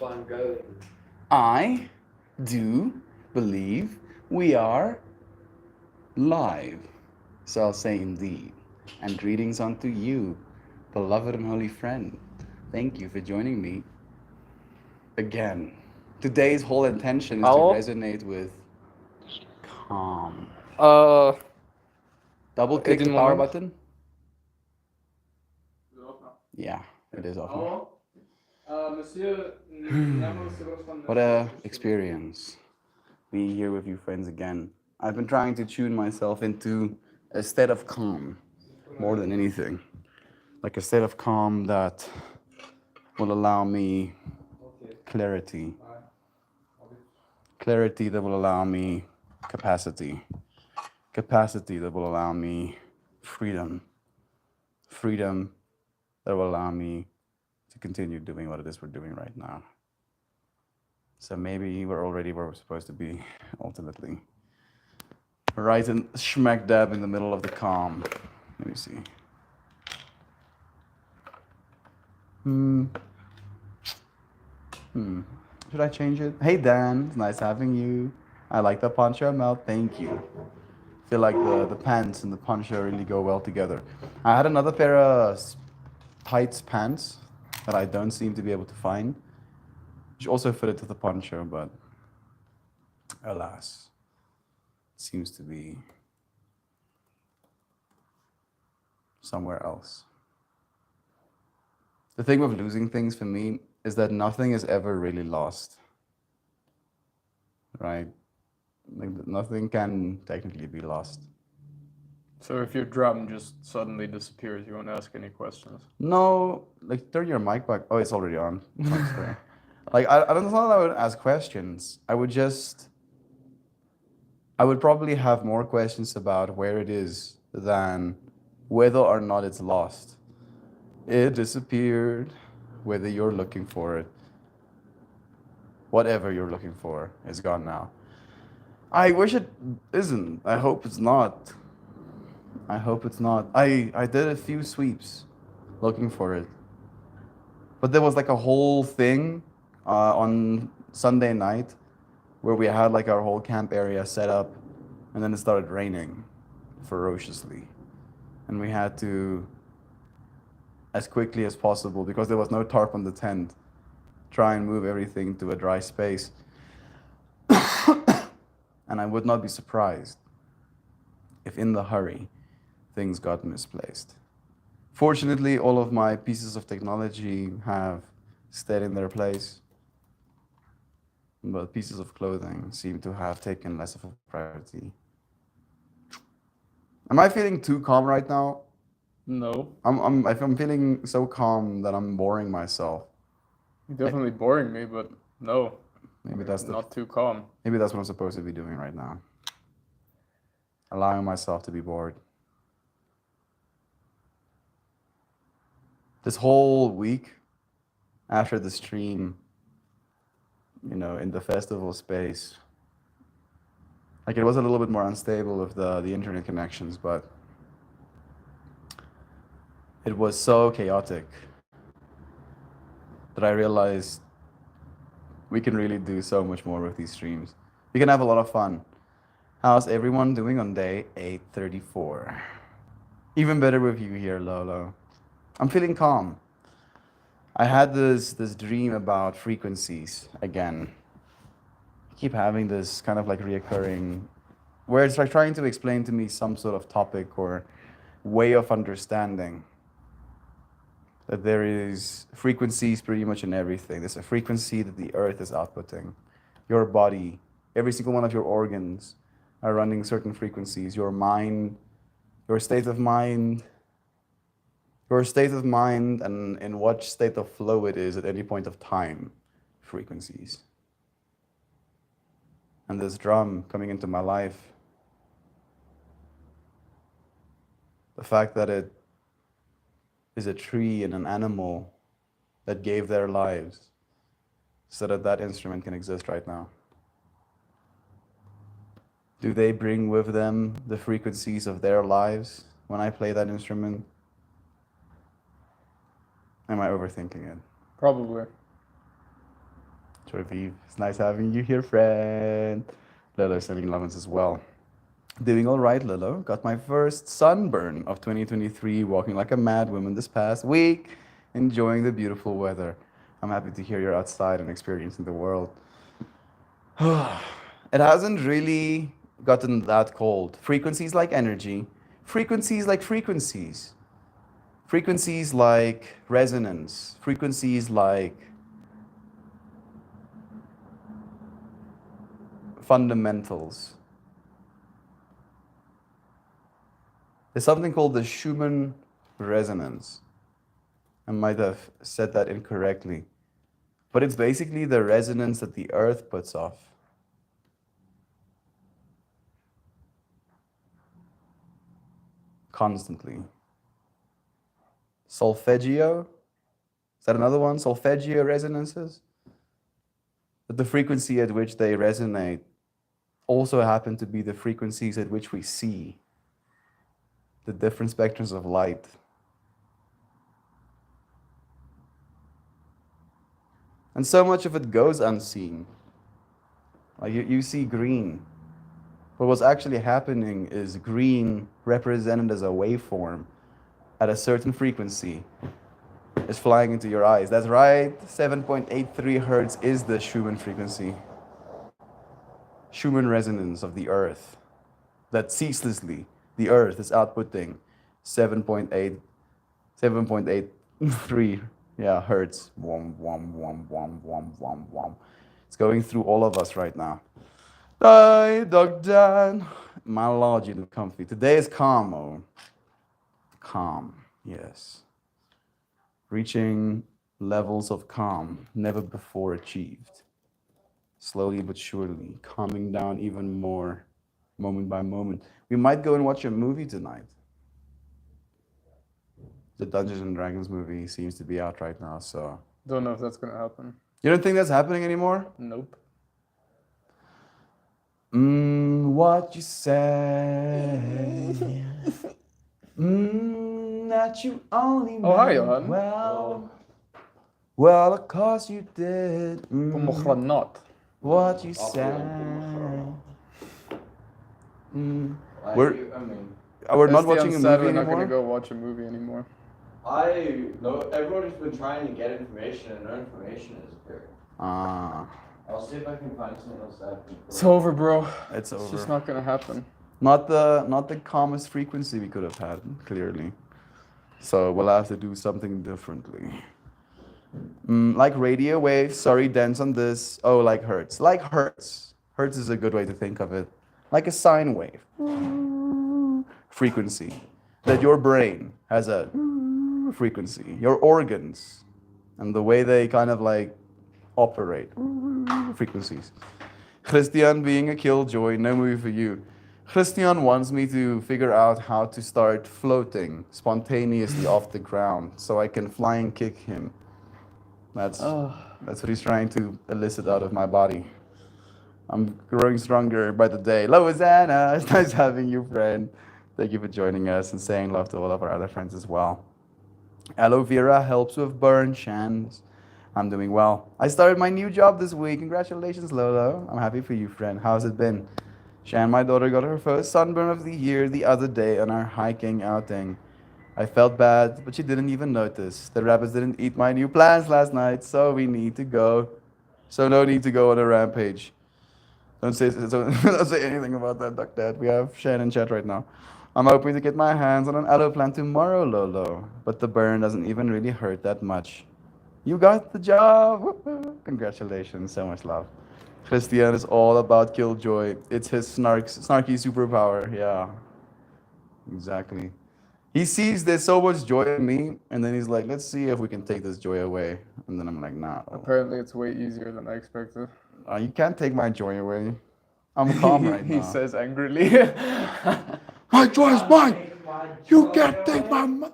going. I do believe we are live. So I'll say indeed. And greetings unto you, beloved and holy friend. Thank you for joining me again. Today's whole intention is to Hallå? resonate with calm. Uh, Double är click the din power mono? button. Yeah, it is off. Monsieur, What a experience. Being here with you friends again. I've been trying to tune myself into a state of calm more than anything. Like a state of calm that will allow me clarity. Clarity that will allow me capacity. Capacity that will allow me freedom. Freedom that will allow me to continue doing what it is we're doing right now. So maybe we're already where we're supposed to be, ultimately. Right in smack dab in the middle of the calm. Let me see. Should I change it? Hey Dan, it's nice having you. I like the poncho, Mel. Thank you. Feel like the pants and the poncho really go well together. I had another pair of tights pants that I don't seem to be able to find, which also fitted to the poncho, but alas, it seems to be somewhere else. The thing with losing things for me is that nothing is ever really lost, right? Like nothing can technically be lost. So if your drum just suddenly disappears, you won't ask any questions. No, like turn your mic back. Oh, it's already on. I'm sorry. Like I don't know that I would ask questions. I would probably have more questions about where it is than whether or not it's lost. It disappeared, whether you're looking for it. Whatever you're looking for is gone now. I wish it isn't. I hope it's not. I hope it's not. I did a few sweeps looking for it. But there was like a whole thing on Sunday night where we had like our whole camp area set up, and then it started raining ferociously. And we had to, as quickly as possible, because there was no tarp on the tent, try and move everything to a dry space. And I would not be surprised if in the hurry things got misplaced. Fortunately, all of my pieces of technology have stayed in their place, but pieces of clothing seem to have taken less of a priority. Am I feeling too calm right now? No. I'm feeling so calm that I'm boring myself. You're definitely boring me, but no. Maybe that's Not too calm. maybe that's what I'm supposed to be doing right now. Allowing myself to be bored. This whole week after the stream, in the festival space, like it was a little bit more unstable with the internet connections, but it was so chaotic that I realized we can really do so much more with these streams. We can have a lot of fun. How's everyone doing on day 834? Even better with you here, Lolo. I'm feeling calm. I had this dream about frequencies again. I keep having this kind of like reoccurring, where it's like trying to explain to me some sort of topic or way of understanding that there is frequencies pretty much in everything. There's a frequency that the earth is outputting. Your body, every single one of your organs are running certain frequencies. Your mind, your state of mind, and in what state of flow it is at any point of time, frequencies. And this drum coming into my life, the fact that it is a tree and an animal that gave their lives so that that instrument can exist right now. Do they bring with them the frequencies of their lives when I play that instrument? Am I overthinking it? Probably. Torviv, it's nice having you here, friend. Lilo sending lovins as well. Doing all right, Lilo. Got my first sunburn of 2023, walking like a mad woman this past week, enjoying the beautiful weather. I'm happy to hear you're outside and experiencing the world. It hasn't really gotten that cold. Frequencies like energy, frequencies like frequencies, frequencies like resonance, frequencies like fundamentals. There's something called the Schumann resonance. I might have said that incorrectly, but it's basically the resonance that the earth puts off. Constantly. Solfeggio? Is that another one? Solfeggio resonances? But the frequency at which they resonate also happen to be the frequencies at which we see the different spectrums of light. And so much of it goes unseen. Like you see green, but what's actually happening is green represented as a waveform at a certain frequency is flying into your eyes. That's right, 7.83 hertz is the Schumann frequency. Schumann resonance of the earth. That ceaselessly the earth is outputting 7.83 hertz. Wom, wom, wom, wom, wom, wom, wom. It's going through all of us right now. Hi, Dr. Dan. My lord, you look comfy. Today is calm, oh. Calm, yes. Reaching levels of calm never before achieved. Slowly but surely, calming down even more, moment by moment. We might go and watch a movie tonight. The Dungeons and Dragons movie seems to be out right now, so. Don't know if that's gonna happen. You don't think that's happening anymore? Nope. What you say? That you only Oh, hi, meant Johan. well, of course you did. Pomegranat. What you say? We're not watching a Said movie we're not gonna anymore. go watch a movie anymore. I know everybody's been trying to get information and no information is appearing. Ah, I'll see if I can find something else that It's over, bro. it's It's over. just not gonna happen. Not the calmest frequency we could have had, clearly. So we'll have to do something differently. Like radio waves, sorry, dance on this. Oh, like hertz. Like hertz. Hertz is a good way to think of it. Like a sine wave. Frequency. That your brain has a frequency. Your organs and the way they kind of like operate. Frequencies. Christian being a killjoy, no movie for you. Christian wants me to figure out how to start floating spontaneously off the ground so I can fly and kick him. That's what he's trying to elicit out of my body. I'm growing stronger by the day. Loizana, it's nice having you, friend. Thank you for joining us and saying love to all of our other friends as well. Aloe vera helps with burn chance. I'm doing well. I started my new job this week. Congratulations, Lolo. I'm happy for you, friend. How's it been? Shan, my daughter, got her first sunburn of the year the other day on our hiking outing. I felt bad, but she didn't even notice. The rabbits didn't eat my new plants last night, so we need to go. So no need to go on a rampage. Don't say anything about that, Duck Dad. We have Shan in chat right now. I'm hoping to get my hands on an aloe plant tomorrow, Lolo. But the burn doesn't even really hurt that much. You got the job! Woo-hoo. Congratulations, so much love. Christian is all about killjoy. It's his snarky superpower. Yeah, exactly. He sees there's so much joy in me, and then he's like, let's see if we can take this joy away. And then I'm like, nah. Apparently, it's way easier than I expected. You can't take my joy away. I'm calm right He now. says angrily. My joy is mine! You can't take my...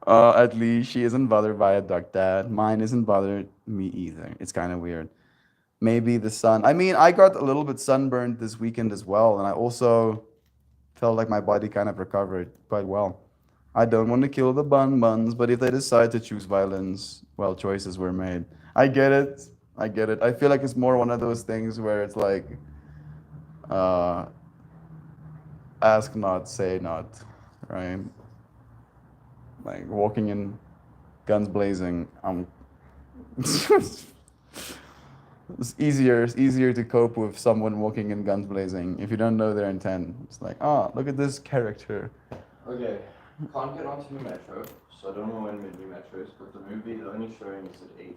At least she isn't bothered by a duck, Dad. Mine isn't bothered me either. It's kind of weird. Maybe the sun. I mean, I got a little bit sunburned this weekend as well, and I also felt like my body kind of recovered quite well. I don't want to kill the buns, but if they decide to choose violence, well, choices were made. I get it. I get it. I feel like it's more one of those things where it's like, uh, ask not, say not, right? Like walking in, guns blazing. It's easier to cope with someone walking in guns blazing if you don't know their intent. It's like, oh, look at this character. Okay, can't get onto the metro, so I don't know when the new metro is, but the movie is only showing us at 8:50.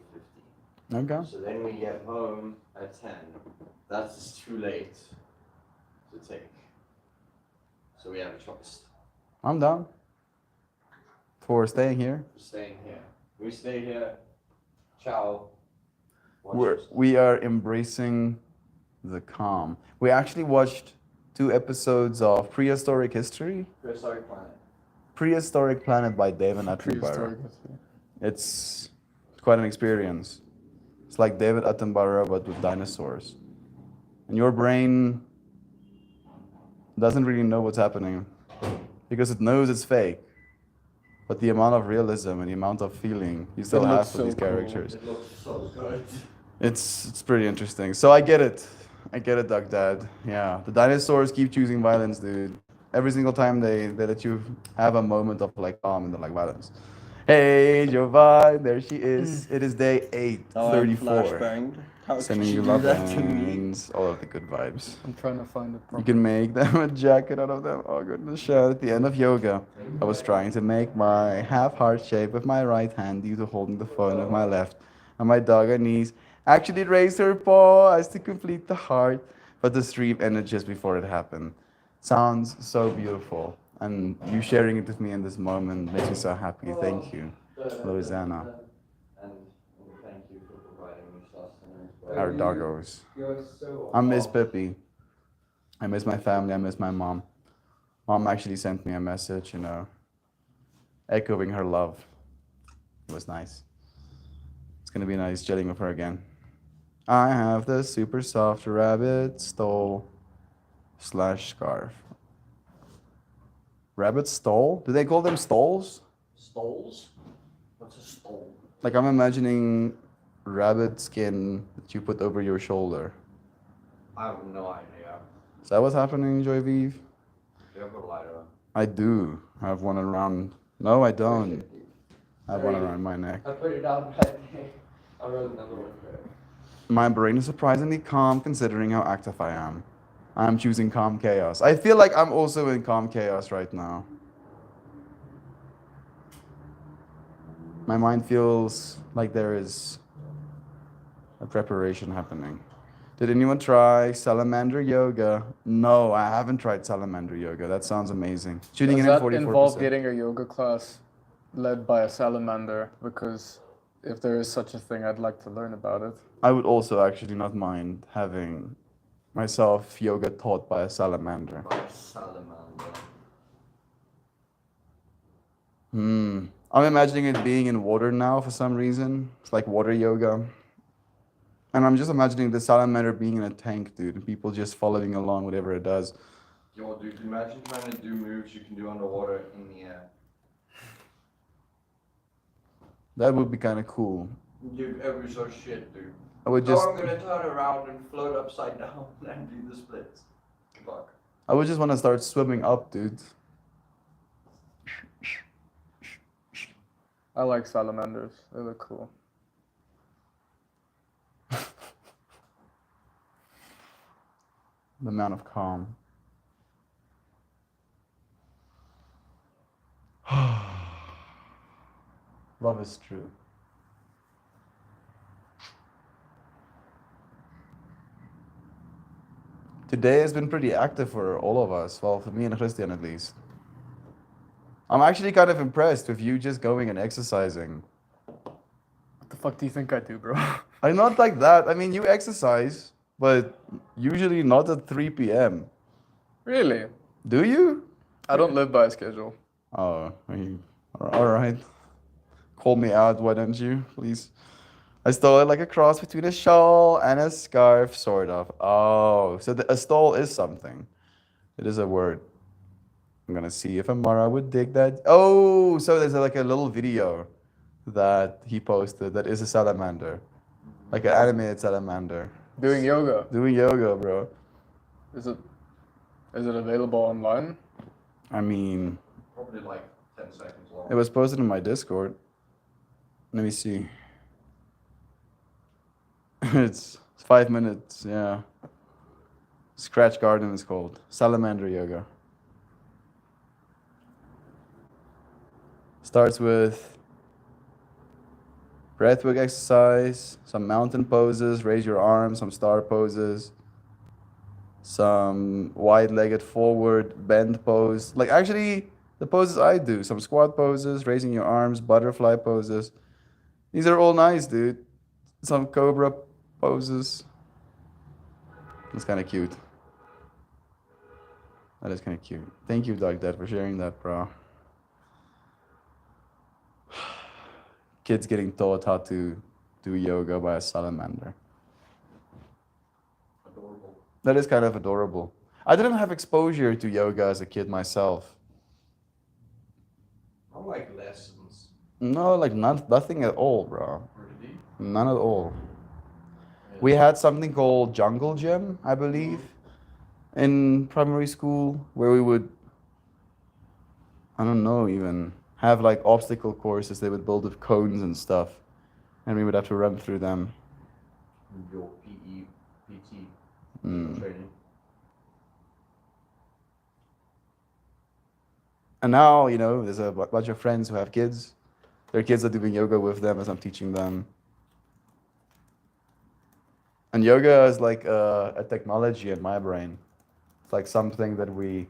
Okay. So then we get home at 10. That's just too late to take. So we have a choice. I'm down for staying here. We're staying here. We stay here. Ciao. Watch us. We are embracing the calm. We actually watched 2 episodes of Prehistoric History. Prehistoric Planet. Prehistoric Planet by David Attenborough. Prehistoric history. It's quite an experience. It's like David Attenborough but with dinosaurs. And your brain doesn't really know what's happening because it knows it's fake. But the amount of realism and the amount of feeling you still It have looks for so these cool. characters. It looks so good. It's pretty interesting. So I get it. I get it, Duck Dad. Yeah. The dinosaurs keep choosing violence, dude. Every single time they let you have a moment of like calm and they're like violence. Hey, Jovan, there she is. It is day 8:34. Sending you love and all of the good vibes. I'm trying to find it. You can make them a jacket out of them. Oh goodness, Sean. At the end of yoga, I was trying to make my half heart shape with my right hand due to holding the phone with my left. And my dog Anise actually raised her paw as to complete the heart, but the stream ended just before it happened. Sounds so beautiful. And you sharing it with me in this moment makes me so happy. Thank you, Louisiana. And thank you for providing me sustenance. Our doggos. You're so I miss Pippi. I miss my family. I miss my mom. Mom actually sent me a message, echoing her love. It was nice. It's gonna be nice chatting with her again. I have the super soft rabbit stole / scarf. Rabbit stole? Do they call them stoles? Stoles? What's a stole? Like I'm imagining rabbit skin that you put over your shoulder. I have no idea. Is that what's happening, Joy Vive? Do you have a lighter? I do. I have one around. No, I don't. I have one around my neck. I put it out right there. I wrote another one there. My brain is surprisingly calm considering how active I am. I'm choosing calm chaos. I feel like I'm also in calm chaos right now. My mind feels like there is a preparation happening. Did anyone try salamander yoga? No, I haven't tried salamander yoga. That sounds amazing. Tuning Does in at that 44%. involve getting a yoga class led by a salamander? Because if there is such a thing, I'd like to learn about it. I would also actually not mind having myself yoga taught by a salamander. By salamander. I'm imagining it being in water now for some reason. It's like water yoga. And I'm just imagining the salamander being in a tank, dude, and people just following along whatever it does. Yo, dude, imagine trying to do moves you can do underwater in the air. That would be kind of cool. Dude, every so shit, dude. I would So just, I'm gonna turn around and float upside down and do the splits. Fuck. I would just want to start swimming up, dude. I like salamanders. They look cool. The amount of calm. Love is true. Today has been pretty active for all of us. Well, for me and Christian at least. I'm actually kind of impressed with you just going and exercising. What the fuck do you think I do, bro? I'm not like that. I mean, you exercise, but usually not at 3 p.m. Really? Do you? I don't live by a schedule. Oh, all right. Call me out, why don't you, please? I stole it like a cross between a shawl and a scarf, sort of. Oh, so a stole is something. It is a word. I'm gonna see if Amara would dig that. Oh, so there's like a little video that he posted that is a salamander. Like an animated salamander. Doing yoga. Doing yoga, bro. Is it available online? I mean, Probably like 10 seconds long. it was posted in my Discord. Let me see. It's 5 minutes, yeah. Scratch Garden is called. Salamander yoga. Starts with breathwork exercise, some mountain poses, raise your arms, some star poses, some wide-legged forward bend pose. Like actually the poses I do, some squat poses, raising your arms, butterfly poses. These are all nice, dude. Some cobra poses. It's kind of cute. That is kind of cute. Thank you, Doug Dad, for sharing that, bro. Kids getting taught how to do yoga by a salamander. Adorable. That is kind of adorable. I didn't have exposure to yoga as a kid myself. I like lessons. No, like nothing at all, bro. Really? None at all. We had something called Jungle Gym, I believe, in primary school, where we would, I don't know, even have like obstacle courses. They would build with cones and stuff, and we would have to run through them. Your PE, PT Mm. training. And now, you know, there's a bunch of friends who have kids. Their kids are doing yoga with them as I'm teaching them. And yoga is like a technology in my brain. It's like something that we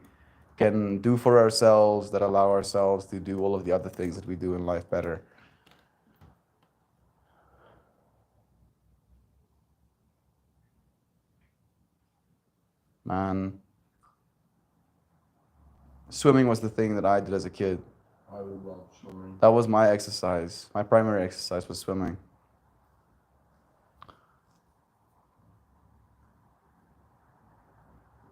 can do for ourselves, that allow ourselves to do all of the other things that we do in life better. Man, swimming was the thing that I did as a kid. I would love swimming. That was my exercise. My primary exercise was swimming.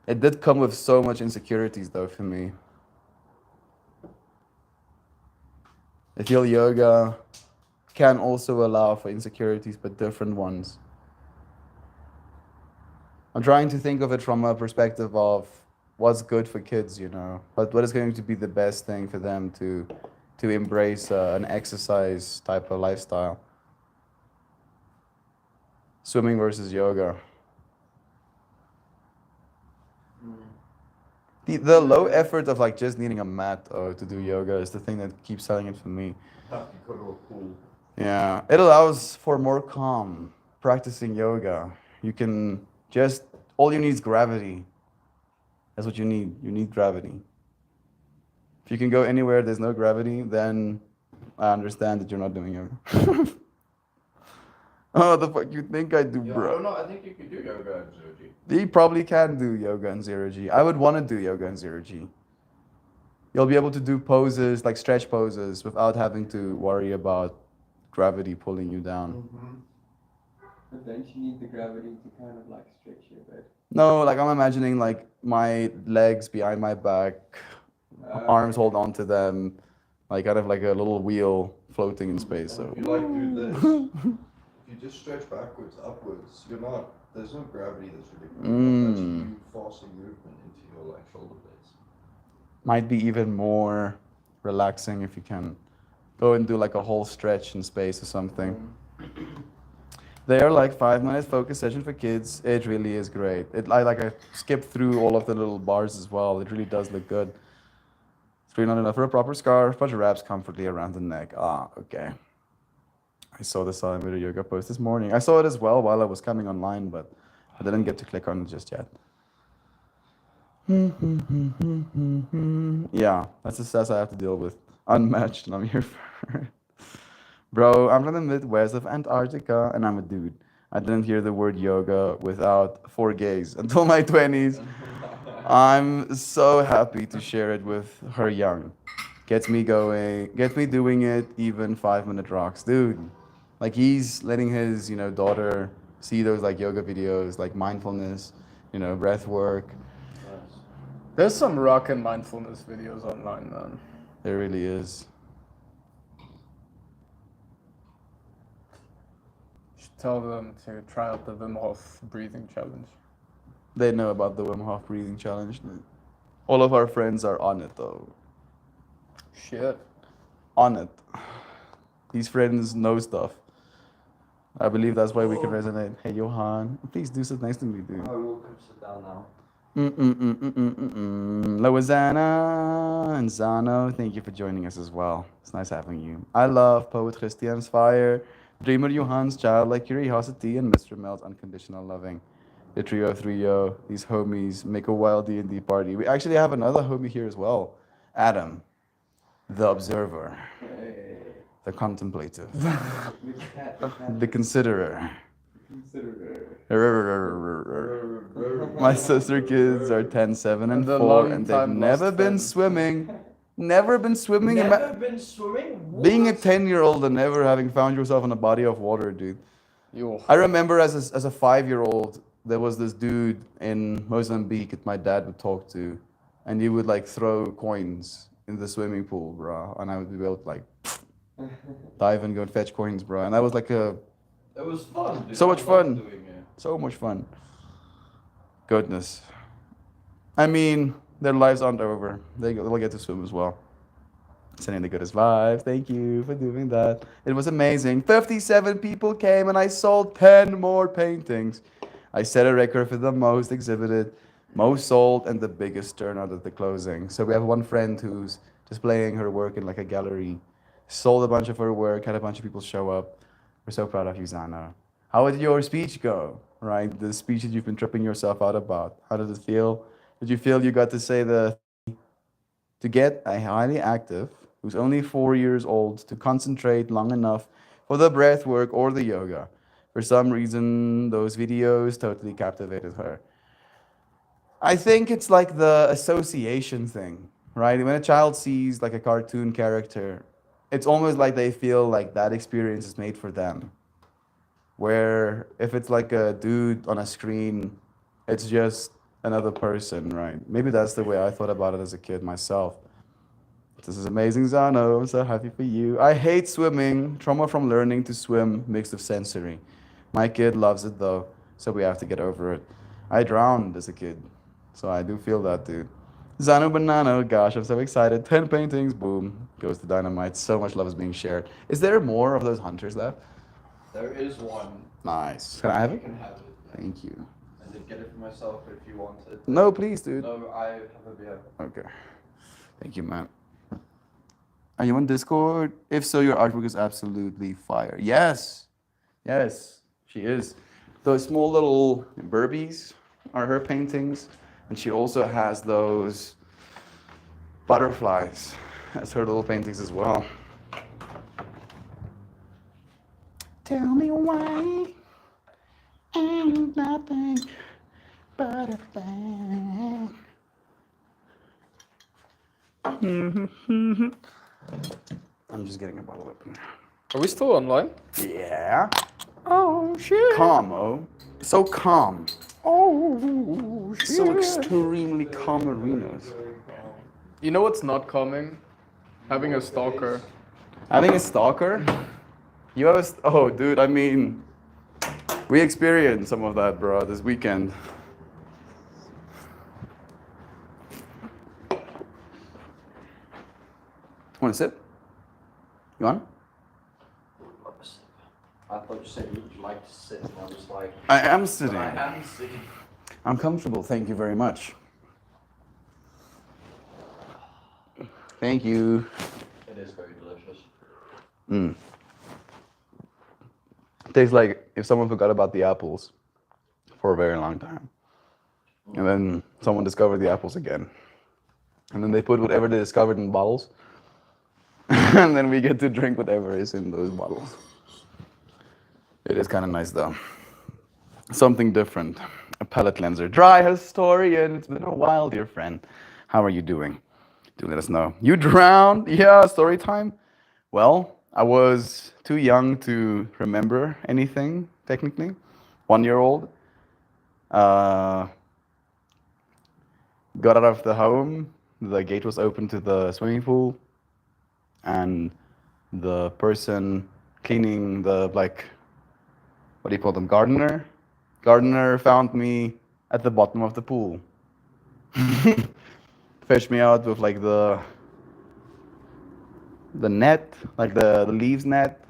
It did come with so much insecurities though for me. I feel yoga can also allow for insecurities, but different ones. I'm trying to think of it from a perspective of what's good for kids, you know, but what is going to be the best thing for them to embrace an exercise type of lifestyle. Swimming versus yoga. The low effort of like just needing a mat to do yoga is the thing that keeps selling it for me. Have to go to a pool. Yeah, it allows for more calm practicing yoga. You can just, all you need is gravity. That's what you need. You need gravity. If you can go anywhere there's no gravity, then I understand that you're not doing yoga. Oh, the fuck you think I do, Yeah, I bro? don't know. I think you can do yoga at Zero G. You probably can do yoga in Zero G. I would want to do yoga in Zero G. You'll be able to do poses, like stretch poses, without having to worry about gravity pulling you down. But don't you need the gravity to kind of like stretch your bit? No, like I'm imagining like my legs behind my back, arms hold on to them, like kind of like a little wheel floating in space. So If you like do this, if you just stretch backwards, upwards, there's no gravity that's really going. That's you forcing movement into your like shoulder blades. might be even more relaxing if you can go and do like a whole stretch in space or something. They are like 5-minute focus session for kids. It really is great. I skipped through all of the little bars as well. It really does look good. It's really not enough for a proper scarf, but wraps comfortably around the neck. Ah, okay. I saw the Salamander yoga post this morning. I saw it as well while I was coming online, but I didn't get to click on it just yet. Yeah, that's the stress I have to deal with. Unmatched, and I'm here for it. Bro, I'm from the Midwest of Antarctica, and I'm a dude. I didn't hear the word yoga without 4 gays until my 20s. I'm so happy to share it with her young. Gets me going, gets me doing it, even 5-minute rocks. Dude, like he's letting his, daughter see those like yoga videos, like mindfulness, breath work. Nice. There's some rock and mindfulness videos online, man. There really is. Tell them to try out the Wim Hof breathing challenge. They know about the Wim Hof breathing challenge. All of our friends are on it though. Shit. On it. These friends know stuff. I believe that's why we can resonate. Hey, Johan, please do sit next to me, dude. I will come sit down now. Loazana and Zano, thank you for joining us as well. It's nice having you. I love Poet Christian's Fire, Dreamer Johan's Childlike Curiosity, and Mr. Mel's Unconditional Loving. The trio 3-0, these homies make a wild D&D party. We actually have another homie here as well. Adam, the observer, Hey. the contemplative, The cat. the considerer. Consider My sister kids are 10, 7, and The 4, and they've long-time never lost been friends. swimming. Never been swimming. Never been swimming? Being a What? 10-year-old and never having found yourself in a body of water, dude. Yo. I remember as a 5-year-old, there was this dude in Mozambique that my dad would talk to, and he would like throw coins in the swimming pool, bro, and I would be able to like dive and go and fetch coins, bro, and that was like It was fun. Dude. So much I loved fun. doing it. so much fun. Goodness. I mean, their lives aren't over. They'll get to swim as well. Sending the goodest vibes. Thank you for doing that. It was amazing. 57 people came and I sold 10 more paintings. I set a record for the most exhibited, most sold, and the biggest turnout at the closing. So we have one friend who's displaying her work in like a gallery, sold a bunch of her work, had a bunch of people show up. We're so proud of you, Zana. How did your speech go? Right? The speech that you've been tripping yourself out about. How did it feel? Did you feel you got to say to get a highly active, who's only 4 years old, to concentrate long enough for the breath work or the yoga? For some reason, those videos totally captivated her. I think it's like the association thing, right? When a child sees like a cartoon character, it's almost like they feel like that experience is made for them. Where if it's like a dude on a screen, it's just another person, right? Maybe that's the way I thought about it as a kid myself. This is amazing, Zano. I'm so happy for you. I hate swimming. Trauma from learning to swim mixed with sensory. My kid loves it though, so we have to get over it. I drowned as a kid, so I do feel that, dude. Zano Banano, gosh, I'm so excited. 10 paintings, boom, goes to dynamite. So much love is being shared. Is there more of those hunters left? There is one. Nice. Can I have You it? can have it. Yeah. Thank you. I did get it for myself if you want it. No, please, dude. No, I have a beer. Okay. Thank you, man. Are you on Discord? If so, your artwork is absolutely fire. Yes. Yes, she is. Those small little burbies are her paintings. And she also has those butterflies as her little paintings as well. Tell me why ain't nothing but a thing. I'm just getting a bottle opener. Are we still online? Yeah. Oh shit. Calm, oh. So calm. Oh shit. So extremely calm arenas. You know what's not coming? Having a stalker. Having a stalker? You have a oh, dude, I mean, we experienced some of that, bro, this weekend. Want a sip? You want? I thought you said you'd like to sit, and I was like, I am sitting. I am sitting. I'm comfortable, thank you very much. Thank you. It is very delicious. Mm. Tastes like if someone forgot about the apples for a very long time. And then someone discovered the apples again. And then they put whatever they discovered in bottles. And then we get to drink whatever is in those bottles. It is kind of nice though. Something different. A palate cleanser. Dry historian. It's been a while, dear friend. How are you doing? Do let us know. You drowned? Yeah, story time. Well, I was too young to remember anything, technically. 1-year-old. Got out of the home. The gate was open to the swimming pool. And the person cleaning the, like, what do you call them? Gardener. Gardener found me at the bottom of the pool. Fished me out with like the net, like the leaves net.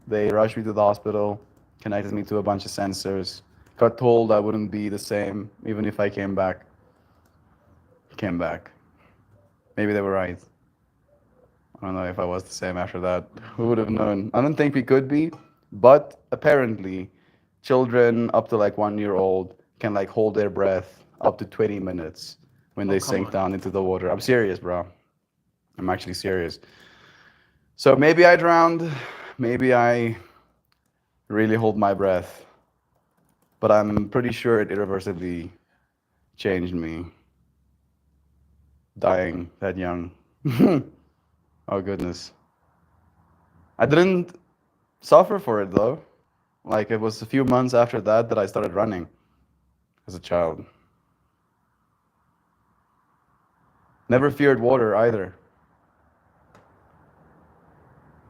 They rushed me to the hospital, connected me to a bunch of sensors. Got told I wouldn't be the same even if I came back. Came back. Maybe they were right. I don't know if I was the same after that. Who would have known? I don't think we could be, but apparently, children up to like 1 year old can like hold their breath up to 20 minutes when they come sink on. down into the water. I'm serious, bro. I'm actually serious. So maybe I drowned. Maybe I really hold my breath. But I'm pretty sure it irreversibly changed me. Dying that young. Oh, goodness. I didn't suffer for it, though. Like, it was a few months after that that I started running as a child. Never feared water either.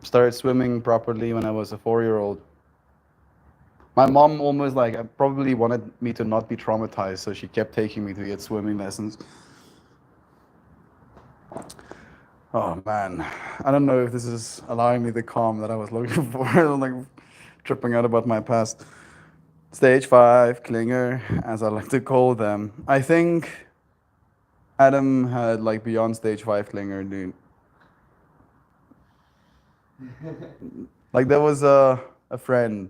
Started swimming properly when I was a 4-year-old. My mom almost probably wanted me to not be traumatized, so she kept taking me to get swimming lessons. Oh man, I don't know if this is allowing me the calm that I was looking for. I'm like tripping out about my past. Stage 5, Klinger, as I like to call them. I think Adam had like beyond stage 5 Klinger, dude. Like there was a friend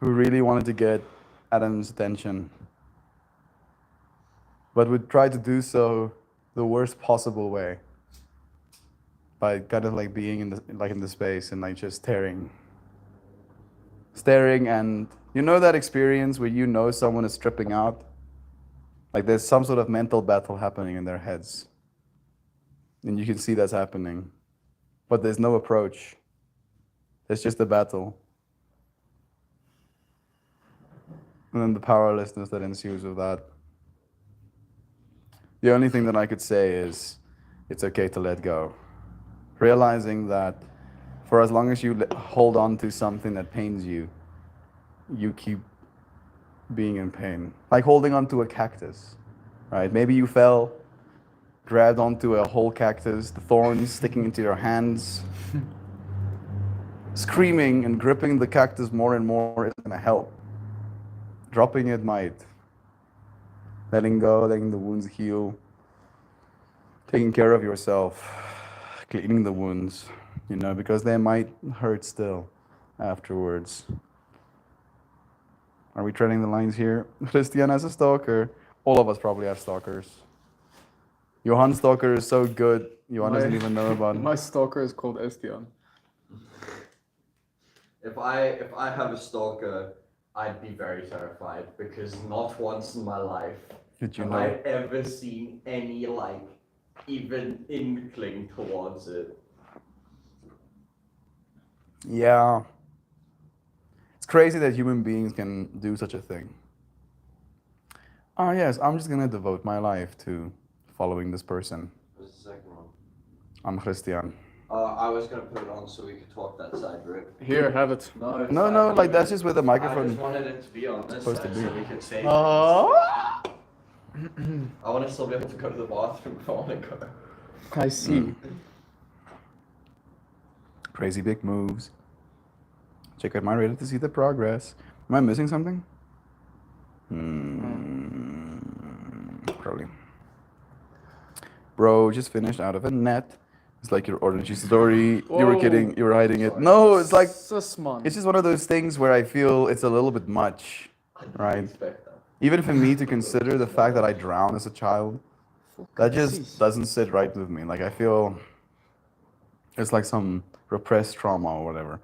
who really wanted to get Adam's attention, but would try to do so the worst possible way, by kind of like being in the space and like just staring, and you know that experience where you know someone is tripping out, like there's some sort of mental battle happening in their heads, and you can see that's happening, but there's no approach. There's just a battle. And then the powerlessness that ensues with that. The only thing that I could say is it's okay to let go. Realizing that for as long as you hold on to something that pains you, you keep being in pain. Like holding on to a cactus, right? Maybe you fell, grabbed onto a whole cactus, the thorns sticking into your hands. Screaming and gripping the cactus more and more isn't going to help. Dropping it might. Letting go, letting the wounds heal. Taking care of yourself. Cleaning the wounds, because they might hurt still afterwards. Are we treading the lines here? Christian as a stalker. All of us probably have stalkers. Johan's stalker is so good, Johan doesn't even know about it. My stalker is called Estian. If I have a stalker, I'd be very terrified because not once in my life Did you have know? I ever seen any even inkling towards it. Yeah. It's crazy that human beings can do such a thing. Oh yes, I'm just gonna devote my life to following this person. What's the second one? I'm Christian. I was gonna put it on so we could talk that side, right? Here, have it. No, like that's just where the I microphone. just wanted it to be on this supposed to side be. so we could say. Oh, I want to still be able to go to the bathroom if I want to go. I see. Crazy big moves. Check out my Reddit to see the progress. Am I missing something? Probably. Bro, just finished out of a net. It's like your orangey story. You were Whoa. kidding. You were hiding it. No, it's like Sussman. it's just one of those things where I feel it's a little bit much, I didn't right? expect that. Even for me to consider the fact that I drowned as a child, that just doesn't sit right with me. Like I feel it's like some repressed trauma or whatever.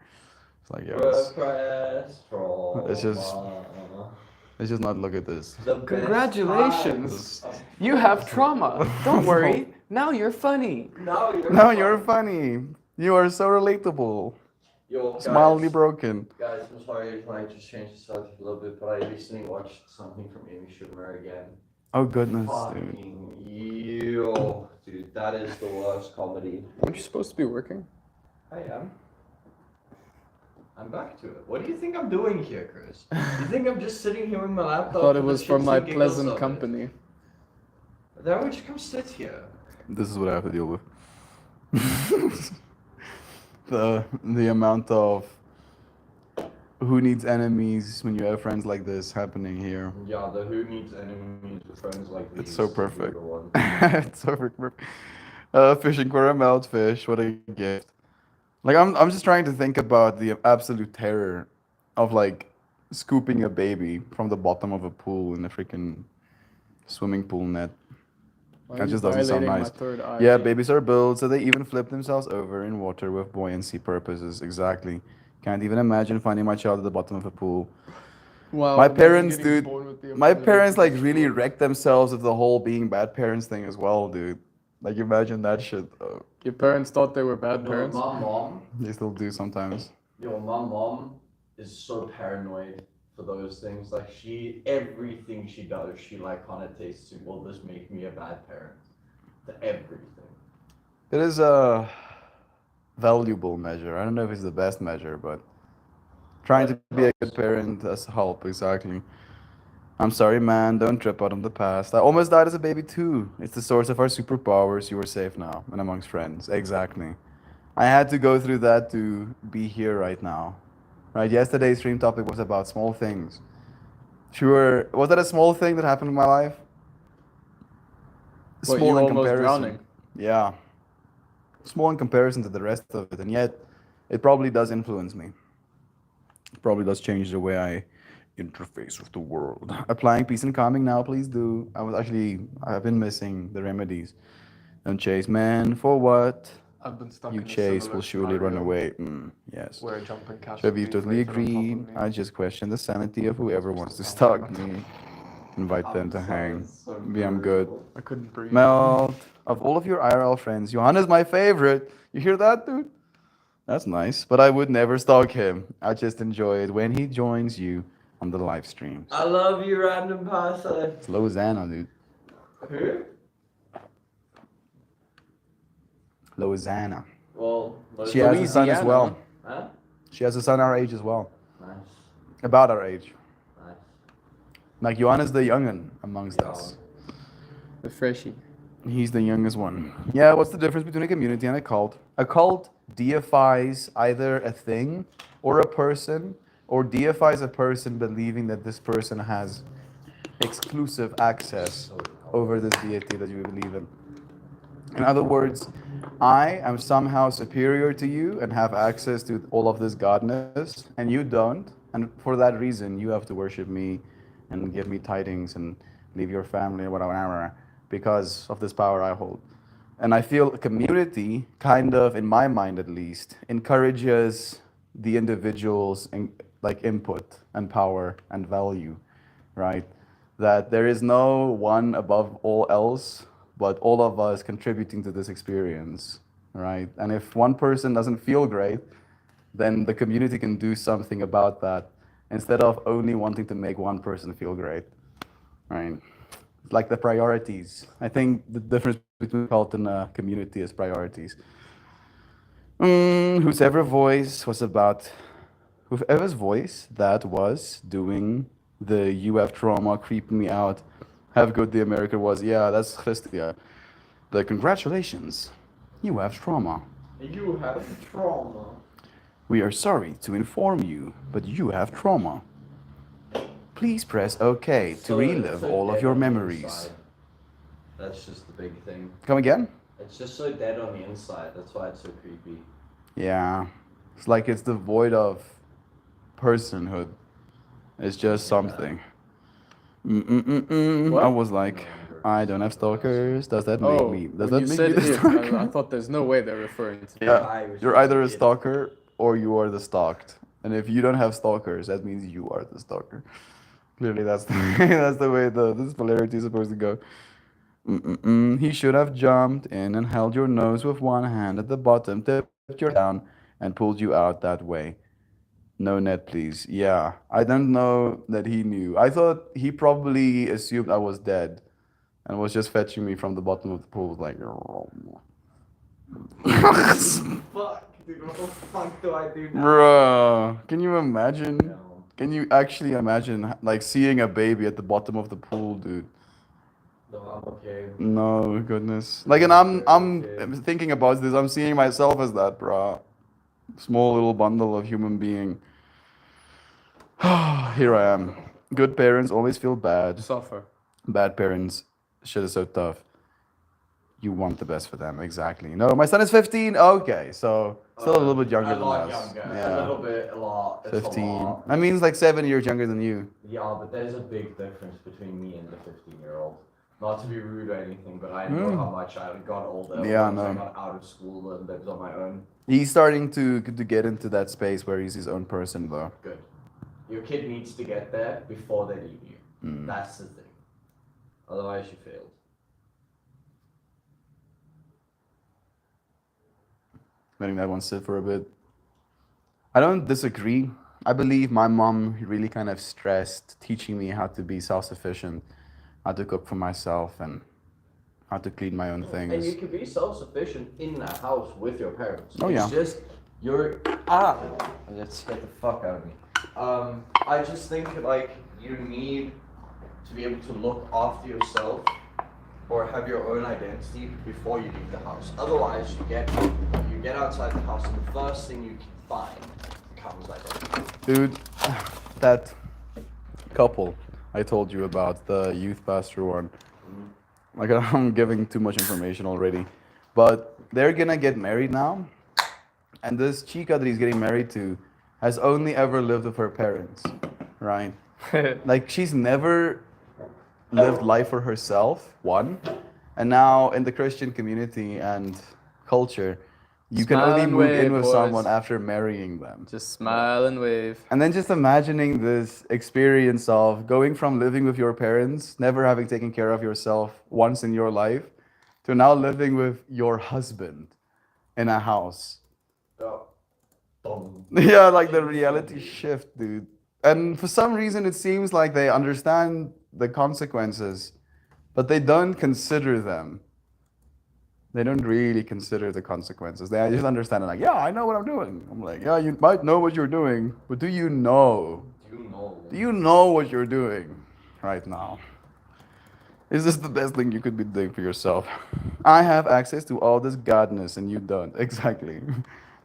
It's like, yo, Repressed trauma. let's just not look at this. The best Congratulations. part. You have trauma. Don't worry. Now you're funny. Now you're No, fine. you're funny. You are so relatable. Yo, Smiley guys, broken. guys, I'm sorry if I just changed the subject a little bit, but I recently watched something from Amy Schumer again. Oh goodness, dude. Fucking yo, dude, that is the worst comedy. Aren't you supposed to be working? I am. I'm back to it. What do you think I'm doing here, Chris? You think I'm just sitting here with my I laptop? thought it for the was for shits my and giggles pleasant of it? company. Then would you come sit here? This is what I have to deal with. The amount of who needs enemies when you have friends like this happening here. Yeah, the who needs enemies with friends like these. It's so is the perfect. good one. It's so perfect. Fish aquarium melt fish, what a gift. Like I'm just trying to think about the absolute terror of like scooping a baby from the bottom of a pool in a freaking swimming pool net. Why That are you just doesn't sound violating nice. my third eye? Yeah, babies are built so they even flip themselves over in water with buoyancy purposes. Exactly. Can't even imagine finding my child at the bottom of a pool. Wow, My imagine parents, getting dude. born with the My ability parents to like just really float. wrecked themselves with the whole being bad parents thing as well, dude. Like imagine that shit. Your parents thought they were bad No, parents? my mom, They still do sometimes. my mom is so paranoid for those things. Like everything she does, she like connotates to, will this make me a bad parent? To everything. It is a valuable measure. I don't know if it's the best measure, but trying to be a good parent does help, exactly. I'm sorry, man. Don't trip out on the past. I almost died as a baby, too. It's the source of our superpowers. You are safe now and amongst friends. Exactly. I had to go through that to be here right now. Right? Yesterday's stream topic was about small things. Sure. Was that a small thing that happened in my life? What, Small you in almost comparison. drowning? Yeah. Small in comparison to the rest of it, and yet it probably does influence me. It probably does change the way I interface with the world. Applying peace and calming now, please do. I've been missing the remedies. Don't chase, man. For what I've been stuck you in a chase similar will surely run scenario away. Yes. where a jumping cat Sure, would we be totally placed on top agree. of me. I just question the sanity of whoever Supposed wants to to sound stalk like me. Invite them to hang. Be I'm brutal. good. I couldn't breathe. Melt. Of all of your IRL friends, Johanna's my favorite. You hear that, dude? That's nice. But I would never stalk him. I just enjoy it when he joins you on the live streams. I love you, random person. It's Losanna, dude. Who? Losanna. Well, She has a son as Louisiana. well. Huh? She has a son our age as well. Nice. About our age. Nice. Like Johanna's the young'un amongst Yeah. us. The freshie. He's the youngest one. Yeah, what's the difference between a community and a cult? A cult deifies either a thing or a person, or deifies a person believing that this person has exclusive access over this deity that you believe in. In other words, I am somehow superior to you and have access to all of this godness, and you don't. And for that reason, you have to worship me and give me tidings and leave your family or whatever because of this power I hold. And I feel community, kind of, in my mind at least, encourages the individual's like input and power and value, right? That there is no one above all else, but all of us contributing to this experience, right? And if one person doesn't feel great, then the community can do something about that instead of only wanting to make one person feel great, right? Like the priorities. I think the difference between cult and a community is priorities. Whoever's voice that was doing the "you have trauma" creeping me out. Have good the American was. Yeah, that's Christia. The congratulations, you have trauma. You have trauma. We are sorry to inform you, but you have trauma. Please press OK to relive all of dead your on the memories. inside. That's just the big thing. Come again? It's just so dead on the inside. That's why it's so creepy. Yeah. It's like it's devoid of personhood. It's just something. What? I was like, I don't have stalkers. Does that make Oh, me? Does when that you make said me the it, stalker? I thought there's no way they're referring to me. Yeah. You're either a stalker or you are the stalked. And if you don't have stalkers, that means you are the stalker. Clearly, that's the that's the way this polarity is supposed to go. He should have jumped in and held your nose with one hand at the bottom, tipped your down, and pulled you out that way. No net, please. Yeah, I don't know that he knew. I thought he probably assumed I was dead and was just fetching me from the bottom of the pool, like. Fuck. dude, what the fuck do I do now? Bro, can you imagine? No. Can you actually imagine like seeing a baby at the bottom of the pool, dude? No, I'm okay. No, goodness. Like, and I'm thinking about this. I'm seeing myself as that, bro. Small little bundle of human being. Here I am. Good parents always feel bad. Suffer. Bad parents, shit is so tough. You want the best for them, exactly. No, my son is 15. Okay, so still a little bit younger a than lot us. younger. Yeah, A little bit, a lot. It's 15. A lot. That means like 7 years younger than you. Yeah, but there's a big difference between me and the 15-year-old. Not to be rude or anything, but I know how much I got older. Yeah, once I no. got out of school and lived on my own. He's starting to get into that space where he's his own person, though. Good. Your kid needs to get there before they leave you. Mm. That's the thing. Otherwise, you failed. Letting that one sit for a bit. I don't disagree. I believe my mom really kind of stressed teaching me how to be self-sufficient, how to cook for myself, and how to clean my own And you things. can be self-sufficient in a house with your parents. Oh, yeah. It's just you're let's get the fuck out of me. I just think like you need to be able to look after yourself or have your own identity before you leave the house. Otherwise, you get outside the house and the first thing you can find becomes identity. Dude, that couple I told you about, the youth pastor one. Like, I'm giving too much information already. But they're gonna get married now. And this chica that he's getting married to has only ever lived with her parents, right? Like, she's never lived life for herself, one. And now in the Christian community and culture, you can Smile only and move in wave, with boys. someone after marrying them. Just smile and wave. And then just imagining this experience of going from living with your parents, never having taken care of yourself once in your life, to now living with your husband in a house. Oh. Boom. Yeah, like the reality shift, dude. And for some reason, it seems like they understand the consequences, but they don't consider them. They don't really consider the consequences. They just understand it like, yeah, I know what I'm doing. I'm like, yeah, you might know what you're doing, but do you know? Do you know? Do you know what you're doing right now? Is this the best thing you could be doing for yourself? I have access to all this godness and you don't. Exactly.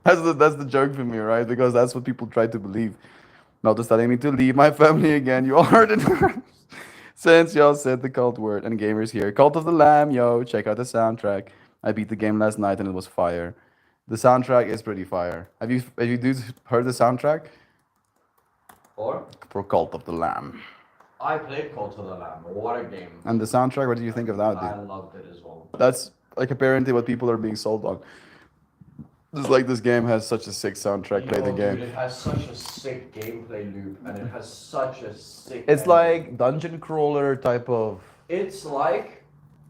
That's the joke for me, right? Because that's what people try to believe. Not just telling me to leave my family again. You all heard it. Since y'all said the cult word and gamers here. Cult of the Lamb, yo, check out the soundtrack. I beat the game last night and it was fire. The soundtrack is pretty fire. Have you dudes heard the soundtrack? Or For Cult of the Lamb. I played Cult of the Lamb. What a game. And the soundtrack, what do you think of that, I dude? loved it as well. That's like apparently what people are being sold on. Just like this game has such a sick soundtrack, play the Yo, game. Dude, it has such a sick gameplay loop and it has such a sick. It's ending. like dungeon crawler type of. It's like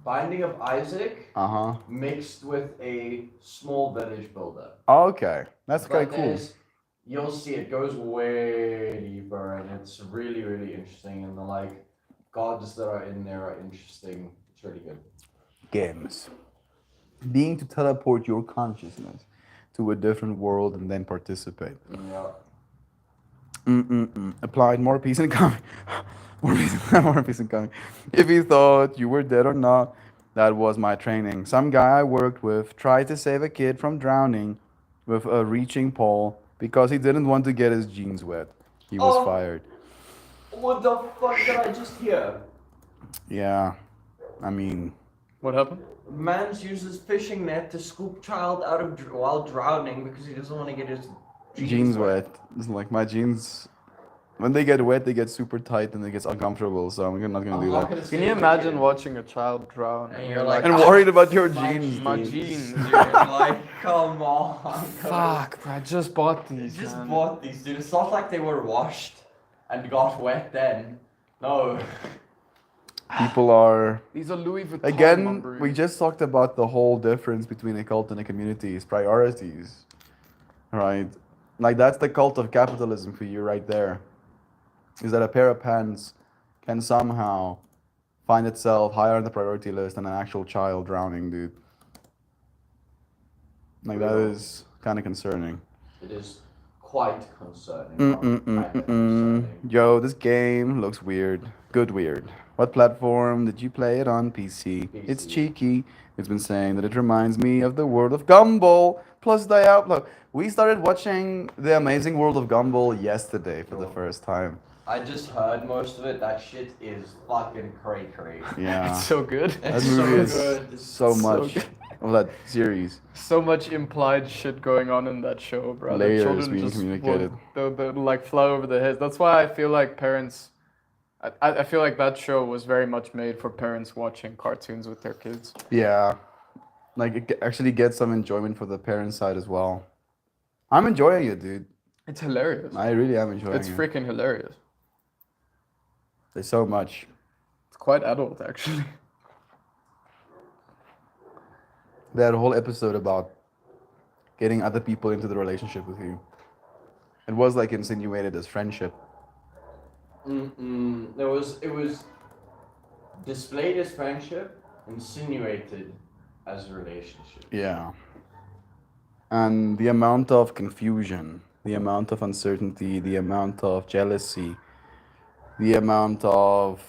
Binding of Isaac Uh-huh. mixed with a small village builder. Okay. That's But kind of cool. there's- You'll see it goes way deeper and it's really, really interesting. And the like gods that are in there are interesting. It's really good. Games. Being to teleport your consciousness to a different world and then participate. Yeah. Applied more peace and coming. More peace and coming. If you thought you were dead or not, that was my training. Some guy I worked with tried to save a kid from drowning with a reaching pole because he didn't want to get his jeans wet. He was Oh. fired. What the fuck did I just hear? Yeah, I mean, What happened? Man's uses fishing net to scoop child out of while drowning because he doesn't want to get his jeans wet. It's like my jeans, when they get wet, they get super tight and it gets uncomfortable. So I'm not gonna do that. Can you imagine watching a child drown? And you're like, And worried about your My jeans. My dude. jeans, Dude, dude. like, come on. Fuck, bro, I just bought You these. just man. bought these, dude. It's not like they were washed and got wet then. No. People are. These are Louis Vuitton. Again, Burberry. we just talked about the whole difference between a cult and a community is priorities, right? Like that's the cult of capitalism for you right there. Is that a pair of pants can somehow find itself higher on the priority list than an actual child drowning, dude. Like that is kind of concerning. It is quite concerning. not kinda Mm-mm-mm-mm-mm. concerning. Yo, this game looks weird. Good weird. What platform did you play it on? PC. It's PC. cheeky. It's been saying that it reminds me of the world of Gumball plus Diablo. We started watching The Amazing World of Gumball yesterday for the Yo. first time. I just heard most of it. That shit is fucking cray. Yeah. It's so good. That It's movie so is good. so So much good. of that series. So much implied shit going on in that show, bro. The Layers children being just communicated. they'll like fly over their heads. That's why I feel like parents. I feel like that show was very much made for parents watching cartoons with their kids. Yeah. Like it actually gets some enjoyment for the parent side as well. I'm enjoying it, dude. It's hilarious. I really am enjoying It's it. freaking hilarious. There's so much. It's quite adult, actually. That whole episode about getting other people into the relationship with you. It was like insinuated as friendship. It was displayed as friendship, insinuated as a relationship. Yeah. And the amount of confusion, the amount of uncertainty, the amount of jealousy, the amount of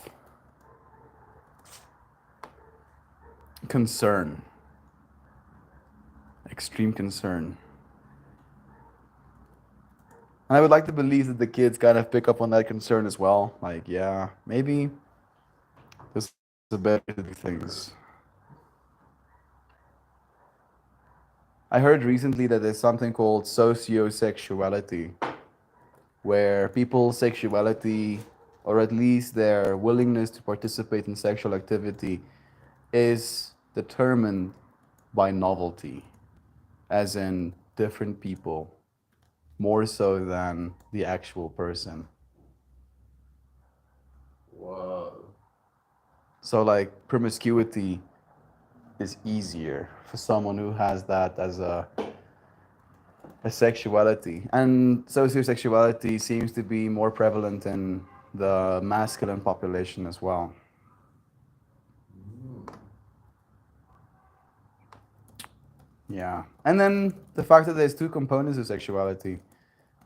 concern, extreme concern. And I would like to believe that the kids kind of pick up on that concern as well. Like, yeah, maybe this is a better way to do things. I heard recently that there's something called sociosexuality, where people's sexuality, or at least their willingness to participate in sexual activity, is determined by novelty, as in different people, more so than the actual person. Whoa. So, like, promiscuity is easier for someone who has that as a sexuality. And sociosexuality seems to be more prevalent in the masculine population as well. Yeah. And then the fact that there's two components of sexuality,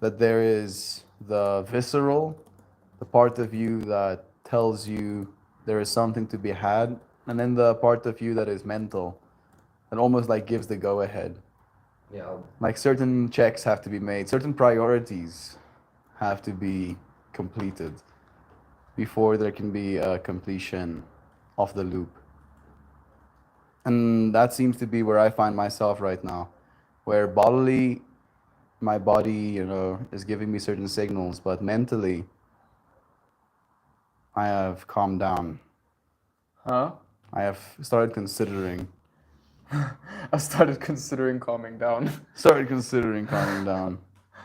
that there is the visceral, the part of you that tells you there is something to be had, and then the part of you that is mental, that almost like gives the go ahead. Yeah. Like certain checks have to be made, certain priorities have to be completed before there can be a completion of the loop. And that seems to be where I find myself right now, where bodily, my body, is giving me certain signals, but mentally, I have calmed down. Huh? I have started considering. I started considering calming down. Started considering calming down.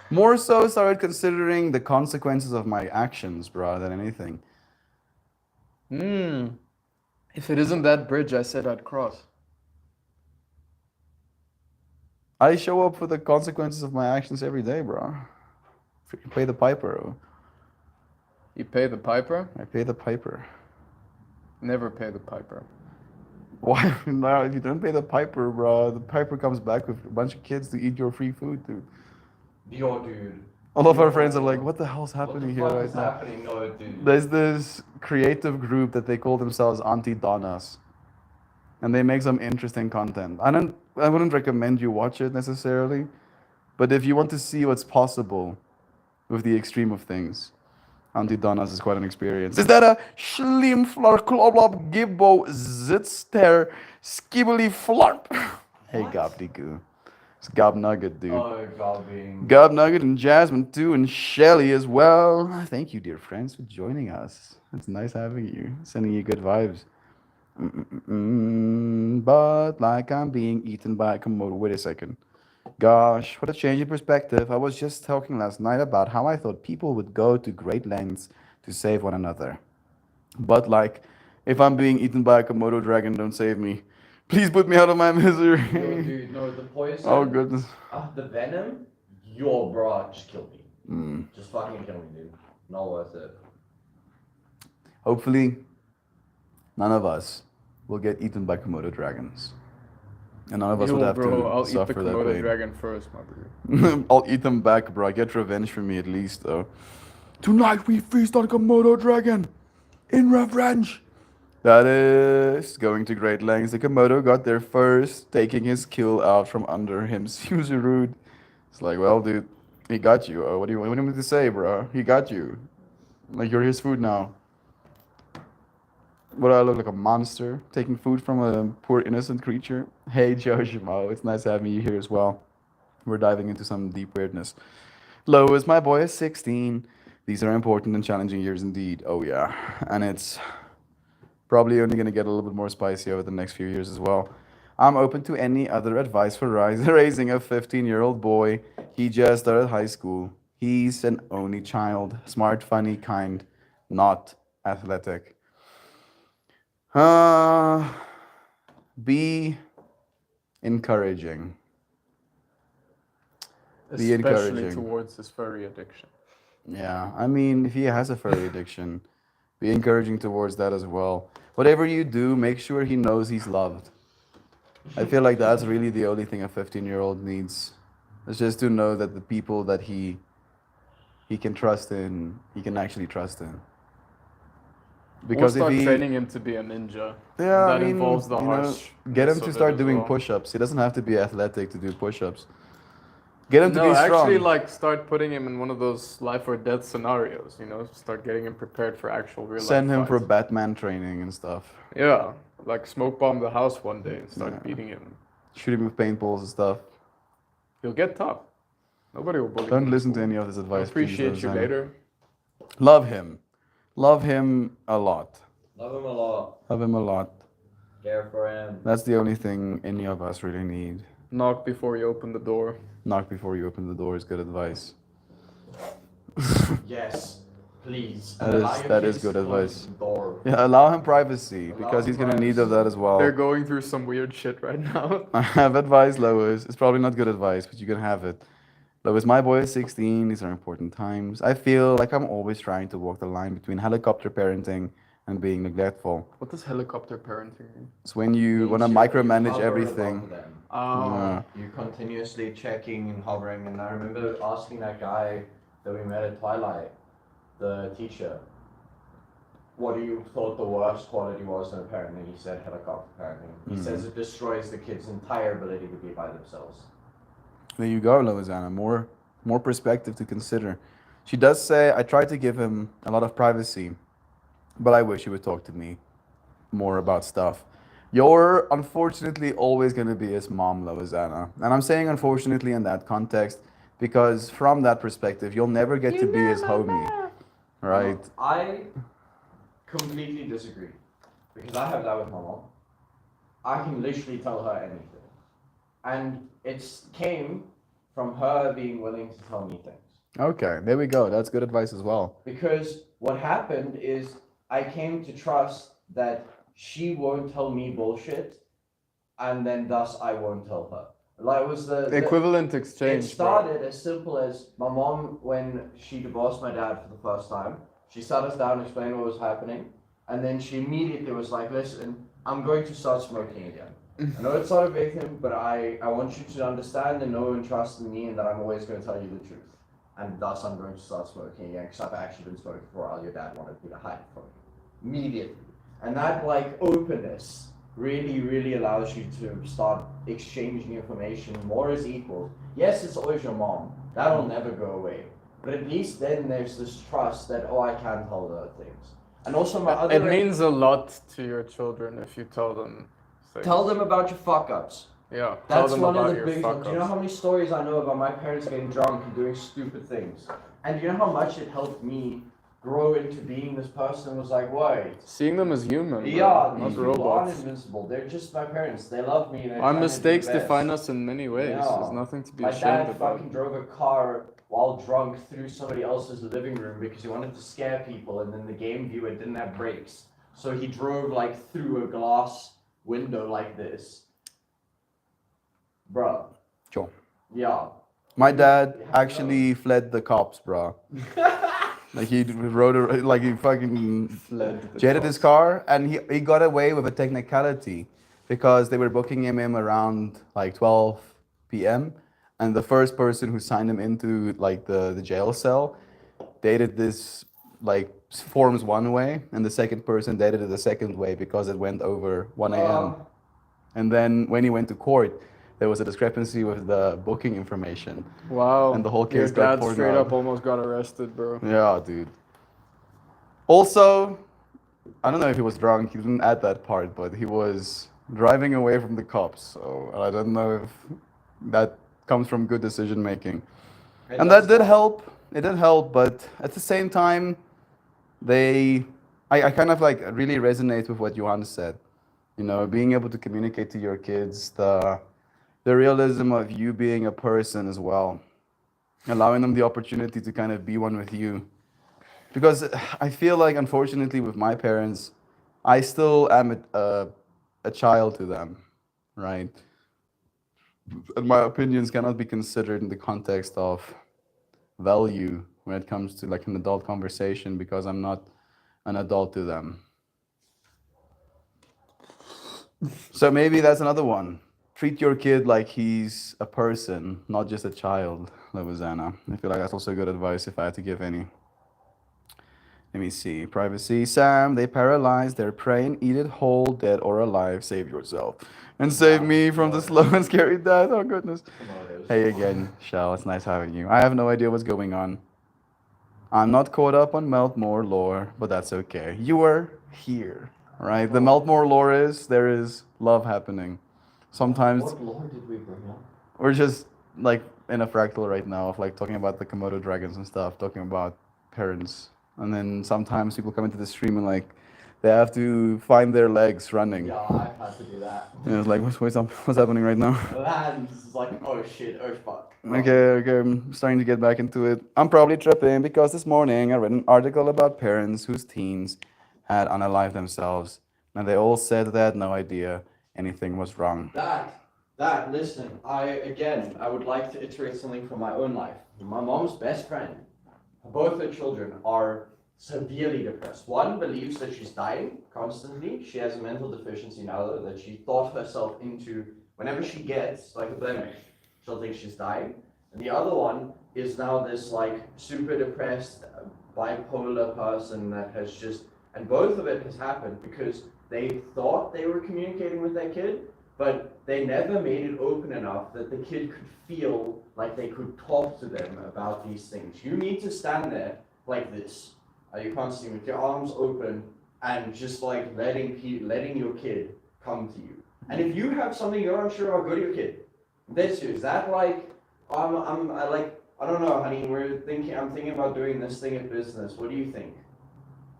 More so, started considering the consequences of my actions, bro, than anything. If it isn't that bridge I said I'd cross. I show up for the consequences of my actions every day, bro. Freaking pay the piper. You pay the piper, I pay the piper. never pay the piper. Why? No, if you don't pay the piper, bro, the piper comes back with a bunch of kids to eat your free food, dude. Yo, dude. All of our friends are like, what the hell's What happening the here fuck right is now? happening? No, dude. There's this creative group that they call themselves Auntie Donnas. And they make some interesting content. I wouldn't recommend you watch it necessarily, but if you want to see what's possible with the extreme of things, Auntie Donnas is quite an experience. Is that a schlim flar kloblop gibbo zitster skibbly flarp? Hey, Gobdigoo. It's Gob Nugget, dude. Oh, gobbing. Gob Nugget and Jasmine too, and Shelly as well. Thank you, dear friends, for joining us. It's nice having you. Sending you good vibes. But like I'm being eaten by a Komodo. Wait a second. Gosh, what a change in perspective. I was just talking last night about how I thought people would go to great lengths to save one another. But like, if I'm being eaten by a Komodo dragon, don't save me. Please put me out of my misery. Yo, dude, no, the poison. Oh goodness. The venom. Yo, bro, just kill me. Mm. Just fucking kill me, dude. Not worth it. Hopefully, none of us will get eaten by Komodo dragons. And none of us would Ew, have bro, to I'll eat the suffer that Komodo pain. dragon first, my bro. I'll eat them back, bro. Get revenge from me at least, though. Tonight we feast on Komodo dragon in revenge. That is going to great lengths. The Komodo got there first, taking his kill out from under him. Suzy rude. It's like, well, dude, he got you. What do you want me to say, bro? He got you. Like, you're his food now. What do I look like, a monster taking food from a poor innocent creature? Hey, Joshimo, it's nice having you here as well. We're diving into some deep weirdness. Lois, my boy, is 16. These are important and challenging years indeed. Oh, yeah. And it's probably only going to get a little bit more spicy over the next few years as well. I'm open to any other advice for raising a 15-year-old boy. He just started high school. He's an only child. Smart, funny, kind, not athletic. Be encouraging. Be Especially encouraging. towards his furry addiction. Yeah, I mean, if he has a furry addiction, be encouraging towards that as well. Whatever you do, make sure he knows he's loved. I feel like that's really the only thing a 15-year-old needs. It's just to know that the people that he can trust in, he can actually trust in. Because Or start if he, training him to be a ninja. yeah, that I mean, involves the you know, harsh. get him to start doing push-ups. He doesn't have to be athletic to do push-ups. Get him to No, be strong. actually, like start putting him in one of those life or death scenarios. You know, start getting him prepared for actual real life. Send him for fights. Batman training and stuff. Yeah, like smoke bomb the house one day and start Yeah. beating him. Shoot him with paintballs and stuff. He'll get tough. Nobody will bully him. Don't listen to any of this I'll advice. please, appreciate you Rosanna. later. Love him. Love him a lot. Love him a lot. Love him a lot. Care for him. That's the only thing any of us really need. Knock before you open the door. Knock before you open the door is good advice. Yes, please. That And allow is- your that is kids good to close advice. the door. Yeah, allow him privacy Allow because he's him gonna need of that as well. They're going through some weird shit right now. I have advice, Lois. It's probably not good advice, but you can have it. Lois, my boy is 16. These are important times. I feel like I'm always trying to walk the line between helicopter parenting and being neglectful. What does helicopter parenting mean? It's when you want to Means you micromanage hover everything. above them. Oh. Yeah. You're continuously checking and hovering. And I remember asking that guy that we met at Twilight, the teacher, what do you thought the worst quality was in a parent? And he said helicopter parenting. He says it destroys the kid's entire ability to be by themselves. There you go, Loizana. More perspective to consider. She does say, I try to give him a lot of privacy, but I wish he would talk to me more about stuff. You're unfortunately always going to be his mom, Loizana. And I'm saying unfortunately in that context because from that perspective, you'll never get to be his homie. Right? I completely disagree. Because I have that with my mom. I can literally tell her anything. And it came from her being willing to tell me things. Okay, there we go. That's good advice as well. Because what happened is I came to trust that she won't tell me bullshit, and then thus I won't tell her. Like it was the Equivalent exchange. It started as simple as my mom, when she divorced my dad for the first time, she sat us down and explained what was happening, and then she immediately was like, listen, I'm going to start smoking again. I know it's not a big thing, but I want you to understand and know and trust in me and that I'm always going to tell you the truth. And thus I'm going to start smoking again because I've actually been smoking for a while. Your dad wanted me to hide it from you. Immediately. And that like openness really, really allows you to start exchanging information more as equals. Yes, it's always your mom. That'll never go away. But at least then there's this trust that, oh, I can tell her things. And also my other... It means a lot to your children if you tell them things. Tell them about your fuck-ups. Yeah, tell That's them one about of the your big ones. fuck Do you know how many stories I know about my parents getting drunk and doing stupid things? And do you know how much it helped me grow into being this person? Was like, wait. Seeing them as human, bro, Yeah, not these people aren't robots. invincible. They're just my parents. They love me. Our mistakes define us in many ways. Yeah. There's nothing to be My ashamed dad about. fucking drove a car while drunk through somebody else's living room because he wanted to scare people, and then the game viewer didn't have brakes. So he drove like through a glass window like this. Bruh. Sure. Yeah. My dad actually fled the cops, bro. Like he fucking Fled the jetted his car and he got away with a technicality because they were booking him in around like 12 p.m. And the first person who signed him into like the jail cell dated this like forms one way, and the second person dated it the second way because it went over 1 a.m. And then when he went to court, there was a discrepancy with the booking information. Wow. And the whole Your case got dad poured straight out. up almost got arrested, bro. Yeah, dude. Also, I don't know if he was drunk. He didn't add that part, but he was driving away from the cops. So I don't know if that comes from good decision making. And that did help. It did help, but at the same time, I kind of like really resonate with what Johan said. You know, being able to communicate to your kids the realism of you being a person as well, allowing them the opportunity to kind of be one with you. Because I feel like, unfortunately, with my parents, I still am a child to them, right? And my opinions cannot be considered in the context of value when it comes to like an adult conversation because I'm not an adult to them. So maybe that's another one. Treat your kid like he's a person, not just a child, Lavuzana. I feel like that's also good advice if I had to give any. Let me see. Privacy. Sam, they paralyzed. They're praying. Eat it whole, dead or alive. Save yourself. And save me from the slow and scary death. Oh, goodness. Hey again, Shell. It's nice having you. I have no idea what's going on. I'm not caught up on Meltmore lore, but that's okay. You were here, right? The Meltmore lore is there is love happening. Sometimes What lore did we bring up? we're just like in a fractal right now of like talking about the Komodo dragons and stuff, talking about parents. And then sometimes people come into the stream and like they have to find their legs running. Yeah, I've had to do that. And it's like, what's happening right now? Lands is like, oh shit, oh fuck. Okay, I'm starting to get back into it. I'm probably tripping because this morning I read an article about parents whose teens had unalived themselves. And they all said they had no idea anything was wrong. Listen, I would like to iterate something from my own life. My mom's best friend, both her children are severely depressed. One believes that she's dying constantly. She has a mental deficiency now that she thought herself into. Whenever she gets like a blemish, she'll think she's dying. And the other one is now this like super depressed bipolar person that has just, and both of it has happened because they thought they were communicating with their kid, but they never made it open enough that the kid could feel like they could talk to them about these things. You need to stand there like this. You can't see with your arms open and just like letting your kid come to you. And if you have something you're unsure of, go to your kid. That's you. Is that like I don't know, honey. I'm thinking about doing this thing at business. What do you think?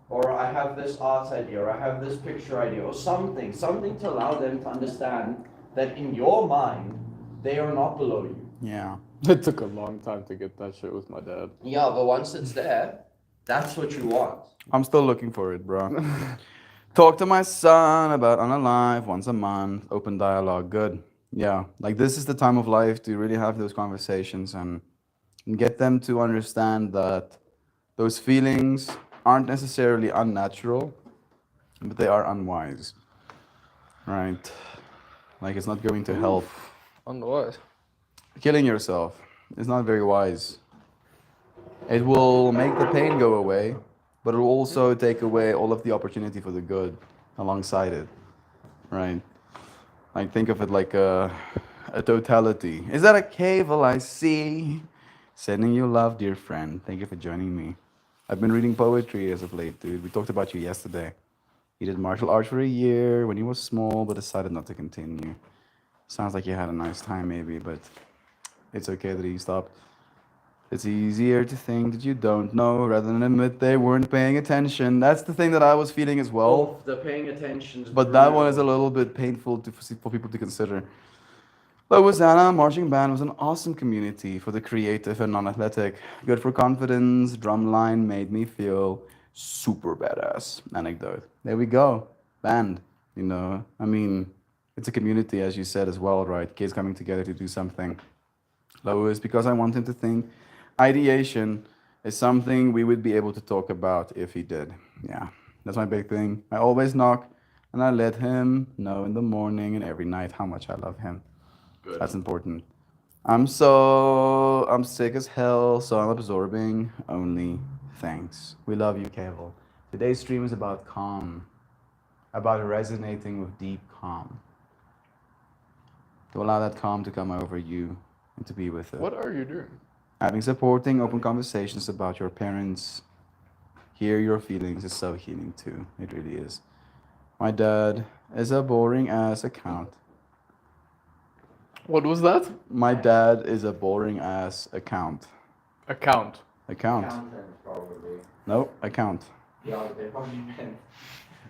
Or I have this art idea, or I have this picture idea, or something to allow them to understand that in your mind they are not below you. Yeah. It took a long time to get that shit with my dad. Yeah, but once it's there, that's what you want. I'm still looking for it, bro. Talk to my son about Unalive once a month. Open dialogue. Good. Yeah. Like this is the time of life to really have those conversations and get them to understand that those feelings aren't necessarily unnatural, but they are unwise. Right? Like it's not going to help. On what? Killing yourself is not very wise. It will make the pain go away, but it will also take away all of the opportunity for the good alongside it. Right? Like think of it like a totality. Is that a cave? Well, I see. Sending you love, dear friend. Thank you for joining me. I've been reading poetry as of late, dude. We talked about you yesterday. He did martial arts for a year when he was small, but decided not to continue. Sounds like you had a nice time, maybe, but it's okay that he stopped. It's easier to think that you don't know rather than admit they weren't paying attention. That's the thing that I was feeling as well. The paying attention. But that one is a little bit painful for people to consider. Louisiana Marching Band was an awesome community for the creative and non-athletic. Good for confidence. Drumline made me feel super badass. Anecdote. There we go. Band. You know, I mean, it's a community, as you said as well, right? Kids coming together to do something. Lois, because I want him to think ideation is something we would be able to talk about if he did. Yeah, that's my big thing. I always knock and I let him know in the morning and every night how much I love him. Good. That's important. I'm sick as hell, so I'm absorbing only thanks. We love you, Cavill. Today's stream is about calm, about resonating with deep calm. To allow that calm to come over you and to be with it. What are you doing? Having supporting, open conversations about your parents, hear your feelings is so healing too. It really is. My dad is a boring ass account. What was that? My dad is a boring ass account. Account. Account. Accountant, probably. No, account. Yeah, they probably meant.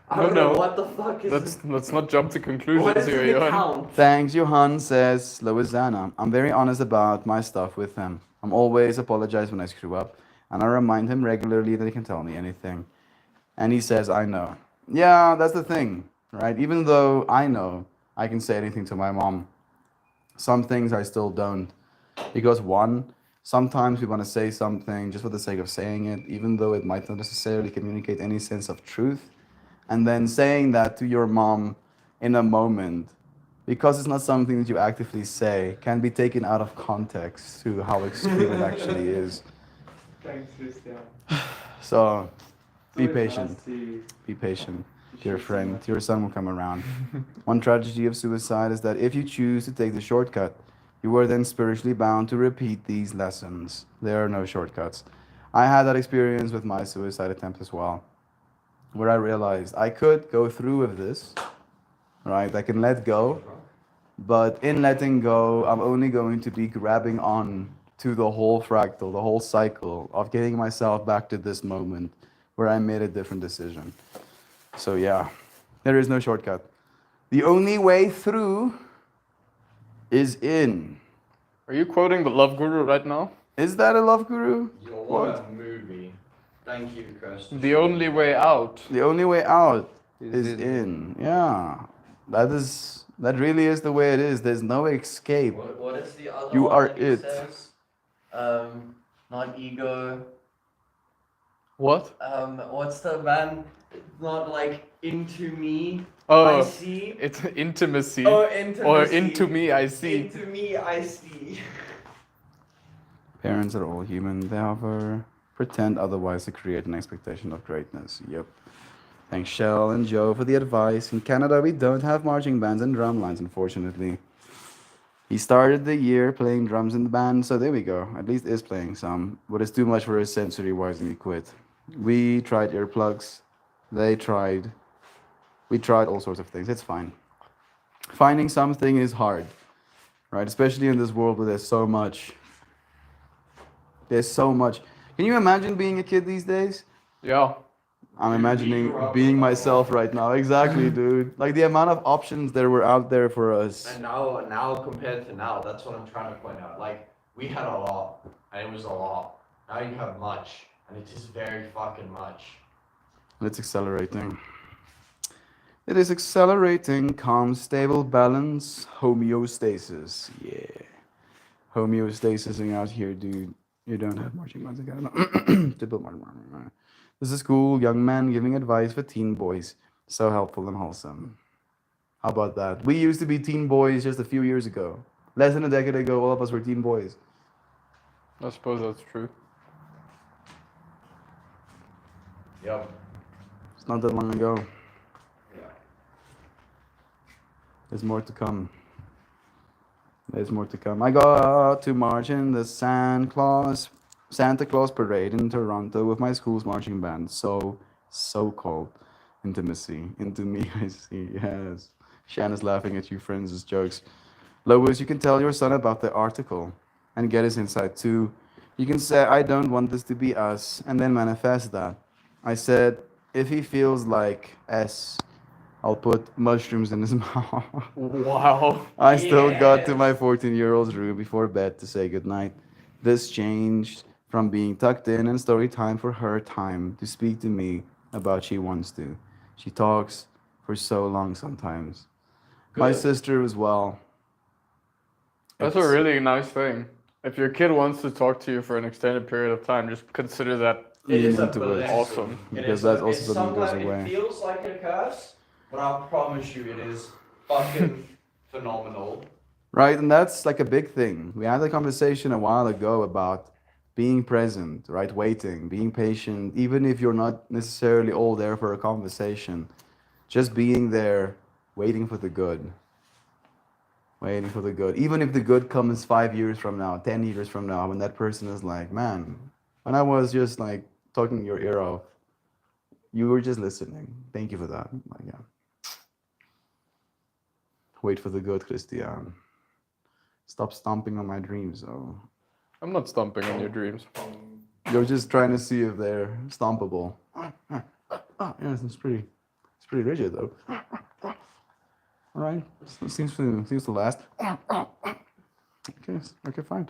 I No, don't know no. what the fuck is Let's not jump to What conclusions is here, an Johan. account? Thanks, Johan, says Louisiana. I'm very honest about my stuff with him. I'm always apologize when I screw up, and I remind him regularly that he can tell me anything. And he says, I know. Yeah, that's the thing, right? Even though I know I can say anything to my mom, some things I still don't. Because one, sometimes we want to say something just for the sake of saying it, even though it might not necessarily communicate any sense of truth. And then saying that to your mom in a moment, because it's not something that you actively say, can be taken out of context to how extreme it actually is. Thanks, Christian. So be It's always patient. nice to Be patient, dear share friend. some Your son will come around. One tragedy of suicide is that if you choose to take the shortcut, you are then spiritually bound to repeat these lessons. There are no shortcuts. I had that experience with my suicide attempt as well, where I realized I could go through with this, right? I can let go, but in letting go, I'm only going to be grabbing on to the whole fractal, the whole cycle of getting myself back to this moment where I made a different decision. So yeah, there is no shortcut. The only way through is in. Are you quoting the Love Guru right now? Is that a love guru? Yo, what What? a movie. Thank you, Chris. The only way out. The only way out Is is in. Yeah. That really is the way it is. There's no escape. What is the other You one are that he it. says? Not ego. What? What's the man? Not like into me. I Oh, see. it's intimacy. Oh, intimacy. Or into me, I see. Into me, I see. Parents are all human. They however pretend otherwise to create an expectation of greatness. Yep. Thanks, Shell and Joe, for the advice. In Canada, we don't have marching bands and drum lines, unfortunately. He started the year playing drums in the band, so there we go. At least is playing some, but it's too much for his sensory wise and he quit. We tried earplugs. They tried. We tried all sorts of things. It's fine. Finding something is hard, right? Especially in this world where there's so much. There's so much. Can you imagine being a kid these days? Yeah. I'm imagining being myself right now. Exactly, dude. Like the amount of options that were out there for us. And now compared to now, that's what I'm trying to point out. Like we had a lot, and it was a lot. Now you have much, and it is very fucking much. It's accelerating. It is accelerating. Calm, stable, balance, homeostasis. Yeah. Homeostasising out here, dude. You don't have marching bands again. This is cool. Young man giving advice for teen boys. So helpful and wholesome. How about that? We used to be teen boys just a few years ago. Less than a decade ago, all of us were teen boys. I suppose that's true. Yep. It's not that long ago. Yeah. There's more to come. There's more to come. I got to march in the Santa Claus parade in Toronto with my school's marching band. So-called intimacy. Into me, I see. Yes. Shanna's laughing at you, friends' jokes. Lois, you can tell your son about the article and get his insight too. You can say, I don't want this to be us, and then manifest that. I said, if he feels like S, I'll put mushrooms in his mouth. Wow. I still got to Yes. my 14-year-old's room before bed to say goodnight. This changed from being tucked in and story time for her time to speak to me about she wants to. She talks for so long sometimes. My Good. sister as well. That's a It's- really nice thing. If your kid wants to talk to you for an extended period of time, just consider that. It is lean a into it. blessing. Awesome. It Because is that's a- also it's something that goes sometimes away. It feels like a curse, but I promise you, it is fucking phenomenal. Right, and that's like a big thing. We had a conversation a while ago about being present, right? Waiting, being patient, even if you're not necessarily all there for a conversation, just being there, waiting for the good. Waiting for the good. Even if the good comes 5 years from now, 10 years from now, when that person is like, man, when I was just like talking your ear off, you were just listening. Thank you for that. Like, yeah. Wait for the good, Christian. Stop stomping on my dreams, though. I'm not stomping on your dreams. You're just trying to see if they're stompable. Yeah, it's pretty rigid though. All right, seems to last. Okay, fine.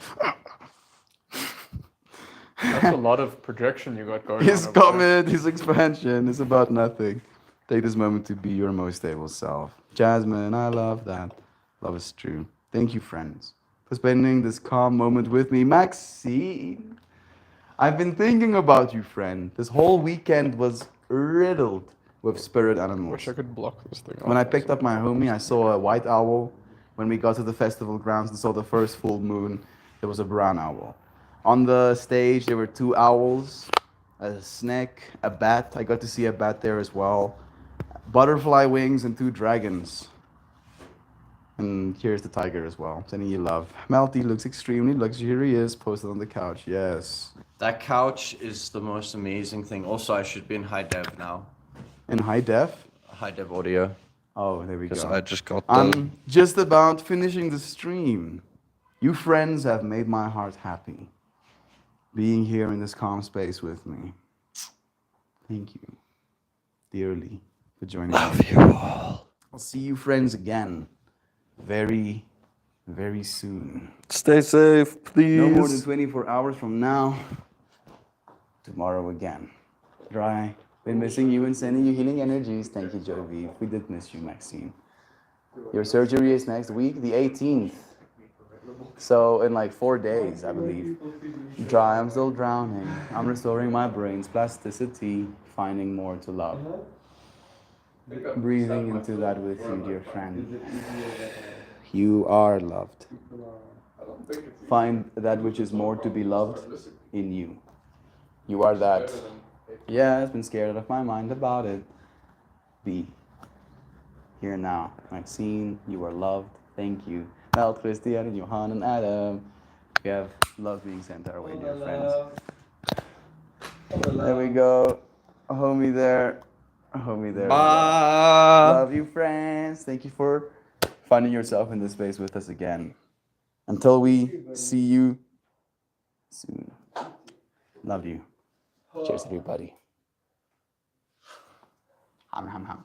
That's a lot of projection you got going His on. over there. comment, his expansion is about nothing. Take this moment to be your most stable self. Jasmine, I love that. Love is true. Thank you, friends, for spending this calm moment with me. Maxine, I've been thinking about you, friend. This whole weekend was riddled with spirit animals. Wish I could block this thing. When I picked up my homie, I saw a white owl. When we got to the festival grounds and saw the first full moon, there was a brown owl. On the stage, there were 2 owls, a snake, a bat. I got to see a bat there as well. Butterfly wings and 2 dragons. And here's the tiger as well. Sending you love. Melty looks extremely luxurious, posted on the couch. Yes. That couch is the most amazing thing. Also, I should be in high dev now. In high def. High dev audio. Oh, there we Because go. I just got the... I'm just about finishing the stream. You friends have made my heart happy. Being here in this calm space with me. Thank you, dearly, for joining me. Love you all. I'll see you friends again very, very soon. Stay safe, please. No more than 24 hours from now. Tomorrow again. Dry. Been missing you and sending you healing energies. Thank you, Jovi. We did miss you, Maxine. Your surgery is next week, the 18th. So in like 4 days, I believe. Dry, I'm still drowning. I'm restoring my brain's plasticity, finding more to love. Breathing into that with you, dear friend. You are loved. Find that which is more to be loved in you. You are that. Yeah, I've been scared out of my mind about it. Be here now. Maxine, you are loved. Thank you. Mel, Christian, and Johan, and Adam. We have love being sent our way, dear friends. There we go. A homie there. A homie there. Bye. Love you, friends. Thank you for finding yourself in this space with us again. Until we see you soon. Love you. Cheers, everybody. Ham, ham, ham.